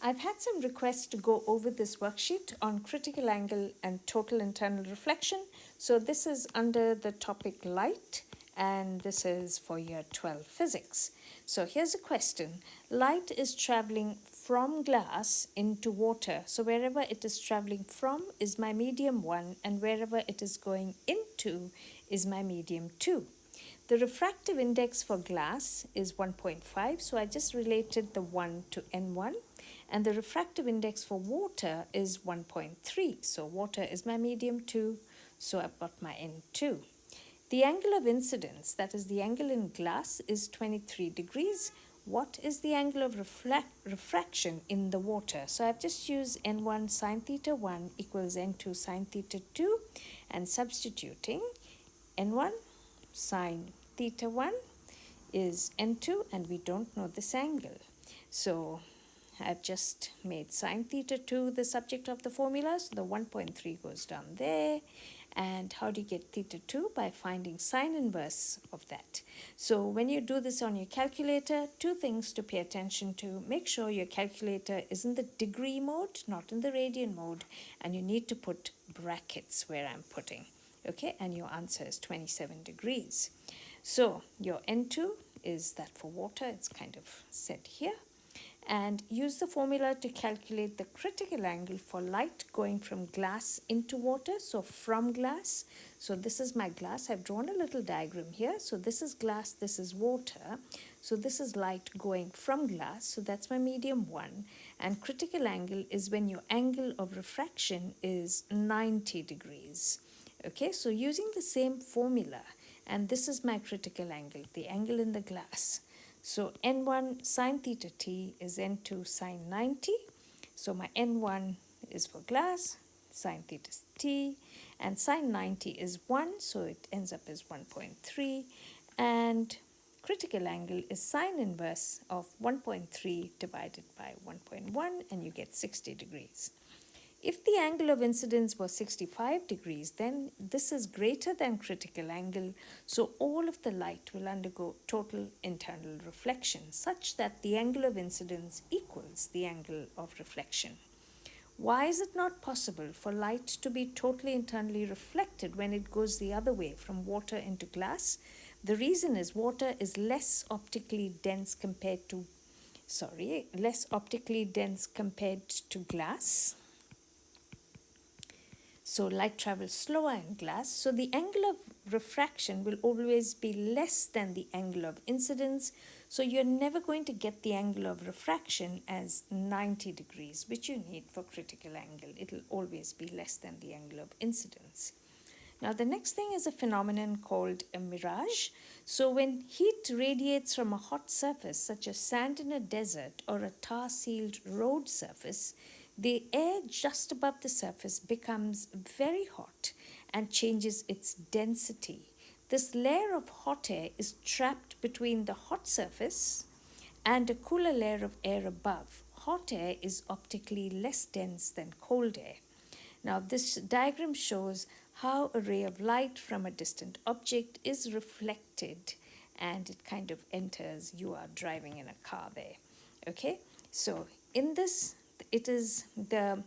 I've had some requests to go over this worksheet on critical angle and total internal reflection. So this is under the topic light, and this is for year 12 physics. So here's a question. Light is traveling from glass into water. So wherever it is traveling from is my medium 1, and wherever it is going into is my medium 2. The refractive index for glass is 1.5, so I just related the 1 to N1. And the refractive index for water is 1.3, so water is my medium 2, so I've got my N2. The angle of incidence, that is the angle in glass, is 23 degrees. What is the angle of refraction in the water? So I've just used N1 sine theta 1 equals N2 sine theta 2, and substituting N1 sine theta 1 is N2, and we don't know this angle. So I've just made sine theta 2 the subject of the formula, so the 1.3 goes down there. And how do you get theta 2? By finding sine inverse of that. So when you do this on your calculator, two things to pay attention to. Make sure your calculator is in the degree mode, not in the radian mode, and you need to put brackets where I'm putting. Okay, and your answer is 27 degrees. So your N2 is that for water, it's kind of set here. And use the formula to calculate the critical angle for light going from glass into water. So from glass, so this is my glass. I've drawn a little diagram here. So this is glass, this is water. So this is light going from glass. So that's my medium 1. And critical angle is when your angle of refraction is 90 degrees. Okay, so using the same formula, and this is my critical angle, the angle in the glass. So N1 sine theta t is N2 sine 90. So my N1 is for glass, sine theta t, and sine 90 is 1, so it ends up as 1.3. And critical angle is sine inverse of 1.3 divided by 1.1, and you get 60 degrees. If the angle of incidence was 65 degrees, then this is greater than critical angle, so all of the light will undergo total internal reflection, such that the angle of incidence equals the angle of reflection. Why is it not possible for light to be totally internally reflected when it goes the other way from water into glass? The reason is water is less optically dense compared to glass. So light travels slower in glass. So the angle of refraction will always be less than the angle of incidence. So you're never going to get the angle of refraction as 90 degrees, which you need for critical angle. It'll always be less than the angle of incidence. Now the next thing is a phenomenon called a mirage. So when heat radiates from a hot surface, such as sand in a desert or a tar-sealed road surface, the air just above the surface becomes very hot and changes its density. This layer of hot air is trapped between the hot surface and a cooler layer of air above. Hot air is optically less dense than cold air. Now this diagram shows how a ray of light from a distant object is reflected, and it kind of enters, you are driving in a car there. Okay, so in this, it is the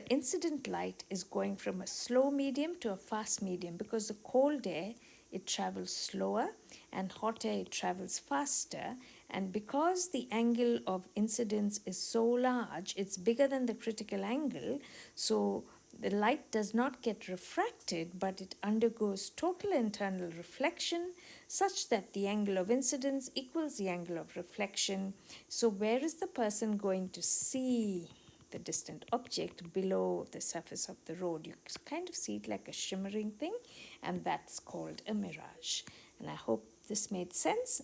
incident light is going from a slow medium to a fast medium, because the cold air, it travels slower, and hot air, it travels faster. And because the angle of incidence is so large, it's bigger than the critical angle, so the light does not get refracted, but it undergoes total internal reflection, such that the angle of incidence equals the angle of reflection. So where is the person going to see the distant object? Below the surface of the road. You kind of see it like a shimmering thing, and that's called a mirage. And I hope this made sense.